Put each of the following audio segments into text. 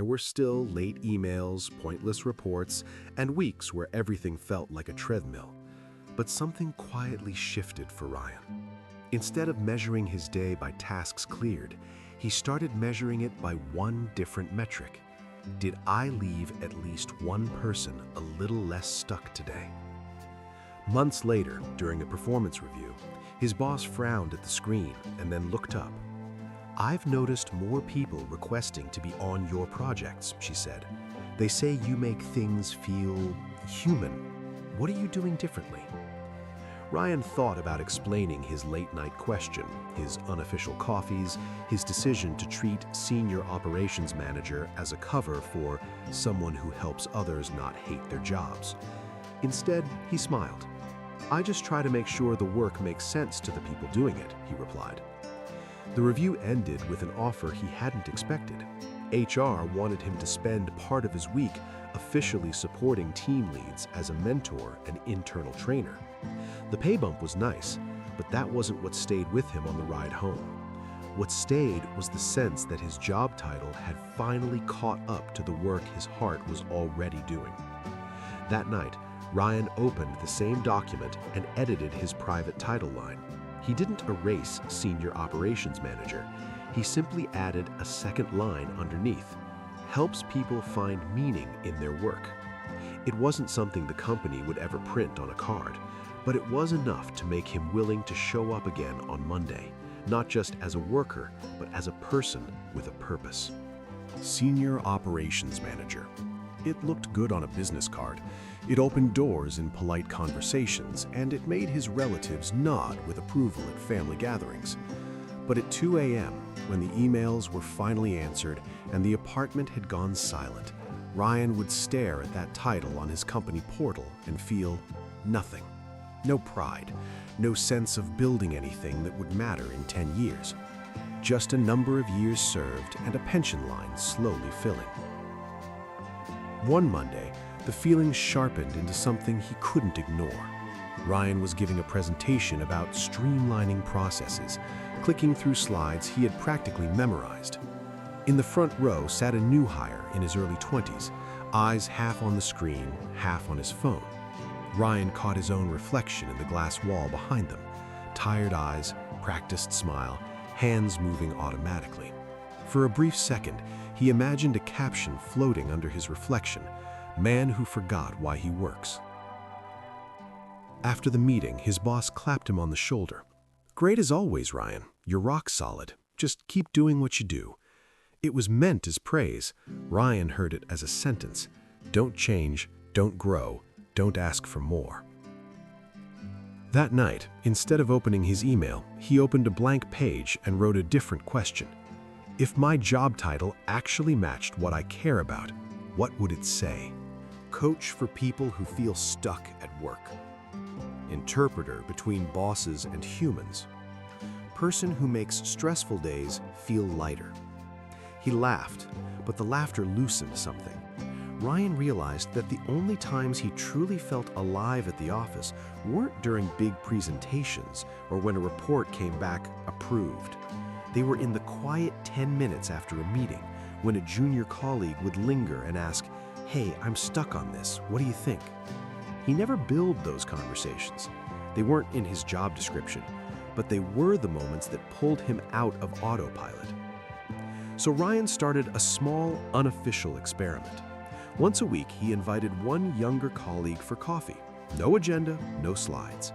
There were still late emails, pointless reports, and weeks where everything felt like a treadmill. But something quietly shifted for Ryan. Instead of measuring his day by tasks cleared, he started measuring it by one different metric. Did I leave at least one person a little less stuck today? Months later, during a performance review, his boss frowned at the screen and then looked up. "I've noticed more people requesting to be on your projects," she said. "They say you make things feel human. What are you doing differently?" Ryan thought about explaining his late-night question, his unofficial coffees, his decision to treat senior operations manager as a cover for someone who helps others not hate their jobs. Instead, he smiled. "I just try to make sure the work makes sense to the people doing it," he replied. The review ended with an offer he hadn't expected. HR wanted him to spend part of his week officially supporting team leads as a mentor and internal trainer. The pay bump was nice, but that wasn't what stayed with him on the ride home. What stayed was the sense that his job title had finally caught up to the work his heart was already doing. That night, Ryan opened the same document and edited his private title line. He didn't erase Senior Operations Manager. He simply added a second line underneath. Helps people find meaning in their work. It wasn't something the company would ever print on a card, but it was enough to make him willing to show up again on Monday, not just as a worker, but as a person with a purpose. Senior Operations Manager. It looked good on a business card. It opened doors in polite conversations, and it made his relatives nod with approval at family gatherings. But at 2 a.m., when the emails were finally answered and the apartment had gone silent, Ryan would stare at that title on his company portal and feel nothing. No pride, no sense of building anything that would matter in 10 years. Just a number of years served and a pension line slowly filling. One Monday, the feeling sharpened into something he couldn't ignore. Ryan was giving a presentation about streamlining processes, clicking through slides he had practically memorized. In the front row sat a new hire in his early 20s, eyes half on the screen, half on his phone. Ryan caught his own reflection in the glass wall behind them. Tired eyes, practiced smile, hands moving automatically. For a brief second, he imagined a caption floating under his reflection, "Man who forgot why he works." After the meeting, his boss clapped him on the shoulder. "Great as always, Ryan. You're rock solid. Just keep doing what you do." It was meant as praise. Ryan heard it as a sentence. Don't change, don't grow, don't ask for more. That night, instead of opening his email, he opened a blank page and wrote a different question. If my job title actually matched what I care about, what would it say? Coach for people who feel stuck at work. Interpreter between bosses and humans. Person who makes stressful days feel lighter. He laughed, but the laughter loosened something. Ryan realized that the only times he truly felt alive at the office weren't during big presentations or when a report came back approved. They were in the quiet 10 minutes after a meeting, when a junior colleague would linger and ask, "Hey, I'm stuck on this. What do you think?" He never billed those conversations. They weren't in his job description, but they were the moments that pulled him out of autopilot. So Ryan started a small, unofficial experiment. Once a week, he invited one younger colleague for coffee. No agenda, no slides.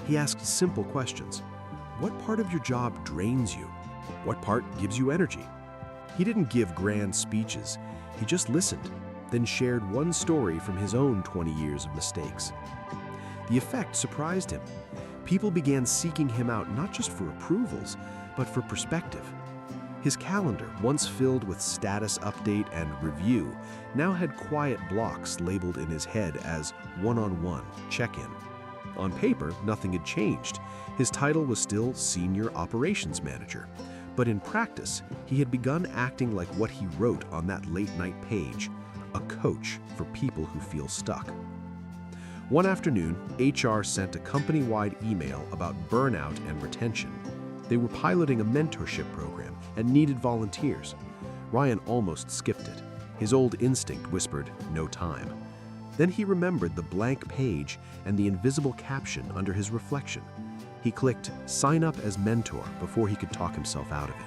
He asked simple questions. What part of your job drains you? What part gives you energy? He didn't give grand speeches. He just listened, then shared one story from his own 20 years of mistakes. The effect surprised him. People began seeking him out not just for approvals, but for perspective. His calendar, once filled with status update and review, now had quiet blocks labeled in his head as one-on-one, check-in. On paper, nothing had changed. His title was still Senior Operations Manager. But in practice, he had begun acting like what he wrote on that late-night page, a coach for people who feel stuck. One afternoon, HR sent a company-wide email about burnout and retention. They were piloting a mentorship program and needed volunteers. Ryan almost skipped it. His old instinct whispered, "No time." Then he remembered the blank page and the invisible caption under his reflection. He clicked "Sign up as mentor" before he could talk himself out of it.